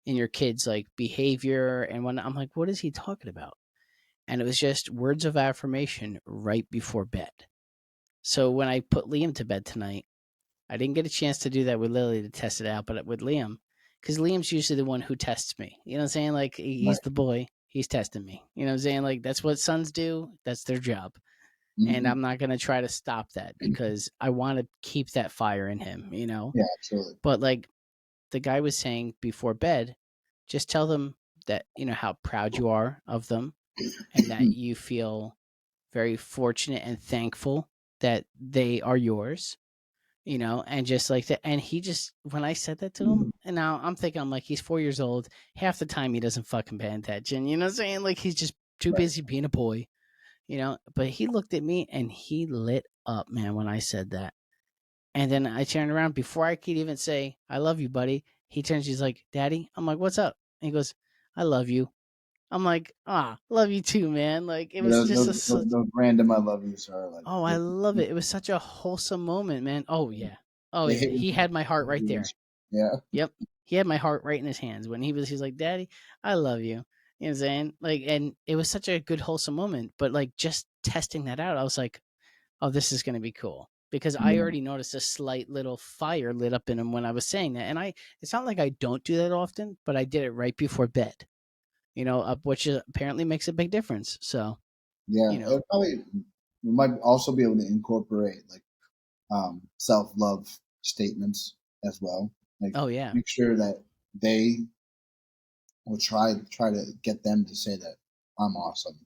in your kids' like behavior and whatnot. I'm like, what is he talking about? And it was just words of affirmation right before bed. So when I put Liam to bed tonight, I didn't get a chance to do that with Lily to test it out, but with Liam, because Liam's usually the one who tests me. You know what I'm saying? Like
Right.
he's the boy, he's testing me. You know what I'm saying? Like that's what sons do. That's their job, and
Hmm.
I'm not gonna try to stop that because I want to keep that fire in him.
Yeah, absolutely.
But like the guy was saying before bed, just tell them that how proud you are of them, and that you feel very fortunate and thankful that they are yours, and just like that. And he just, when I said that to him, and now I'm thinking, I'm like, he's 4 years old. Half the time he doesn't fucking pay attention. You know what I'm saying? Like he's just too
Right.
busy being a boy, But he looked at me and he lit up, man, when I said that. And then I turned around before I could even say, I love you, buddy. He turns, he's like, Daddy. I'm like, what's up? And he goes, I love you. I'm like, love you too, man. Like it
Yeah,
was just
those random I love yous are like
oh, I love it. It was such a wholesome moment, man. Oh yeah. Oh
they
yeah.
hit with
He had my heart right
the
there.
yeah.
Yep. He had my heart right in his hands when he's like, Daddy, I love you. You know what I'm saying? Like, and it was such a good, wholesome moment. But like just testing that out, I was like, oh, this is gonna be cool. Because I
Yeah.
already noticed a slight little fire lit up in him when I was saying that. And it's not like I don't do that often, but I did it right before bed, which apparently makes a big difference. So,
Yeah.
you know,
It probably we might also be able to incorporate like self love statements as well. Like
oh yeah.
make sure that they will try to get them to say that I'm awesome.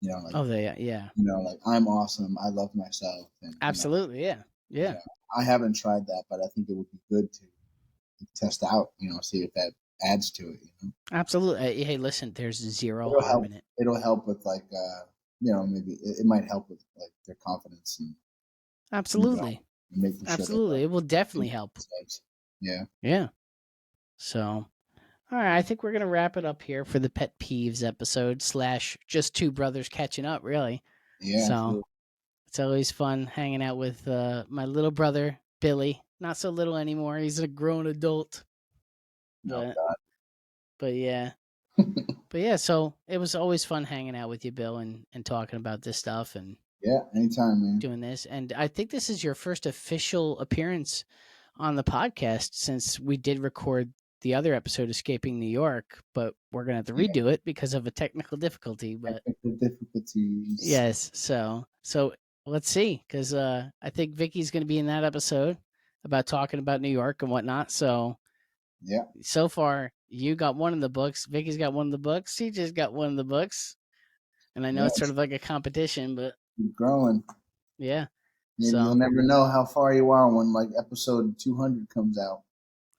Like
Oh they yeah.
like I'm awesome. I love myself, and
Absolutely, yeah. Yeah.
yeah. I haven't tried that, but I think it would be good to test out. See if that adds to it.
Absolutely. Hey, listen, there's zero
It'll
harm
help.
in it.
It'll help with like maybe it might help with like their confidence and you know
Absolutely.
making sure they
Absolutely.
don't
It will
do
definitely help.
mistakes. Yeah,
Yeah. So, all right, I think we're going to wrap it up here for the pet peeves episode slash just two brothers catching up, really.
yeah,
So,
absolutely.
it's always fun hanging out with my little brother, Billy. Not so little anymore. He's a grown adult.
Oh
But,
God,
but yeah. But yeah, so it was always fun hanging out with you, Bill, and talking about this stuff and
yeah, anytime, man.
doing this. And I think this is your first official appearance on the podcast since we did record the other episode, Escaping New York, but we're going to have to
Yeah,
redo it because of a technical difficulty. But
technical difficulties.
yes, so let's see, because I think Vicky's going to be in that episode about talking about New York and whatnot.
Yeah,
So far, you got one of the books. Vicky's got one of the books. She just got one of the books. And I know
yeah,
it's sort of like a competition, but
keep growing.
yeah.
Maybe you'll
So,
never know how far you are when like episode 200 comes out.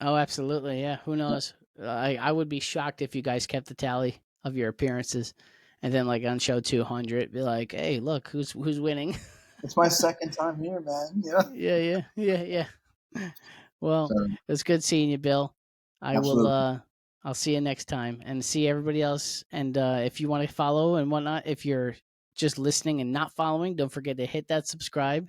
oh, absolutely. Yeah. Who knows? I would be shocked if you guys kept the tally of your appearances, and then like on show 200, be like, "Hey, look, who's winning?"
It's my second time here, man. Yeah.
Yeah, yeah, yeah, yeah. Well,
So
it was good seeing you, Bill. I will.
absolutely.
I'll see you next time, and see everybody else. And if you want to follow and whatnot, if you're just listening and not following, don't forget to hit that subscribe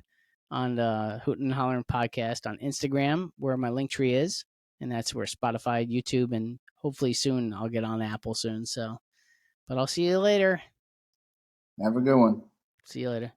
on the Hooten and Hollering podcast on Instagram, where my link tree is, and that's where Spotify, YouTube, and hopefully soon I'll get on Apple soon. So, but I'll see you later.
Have a good one.
See you later.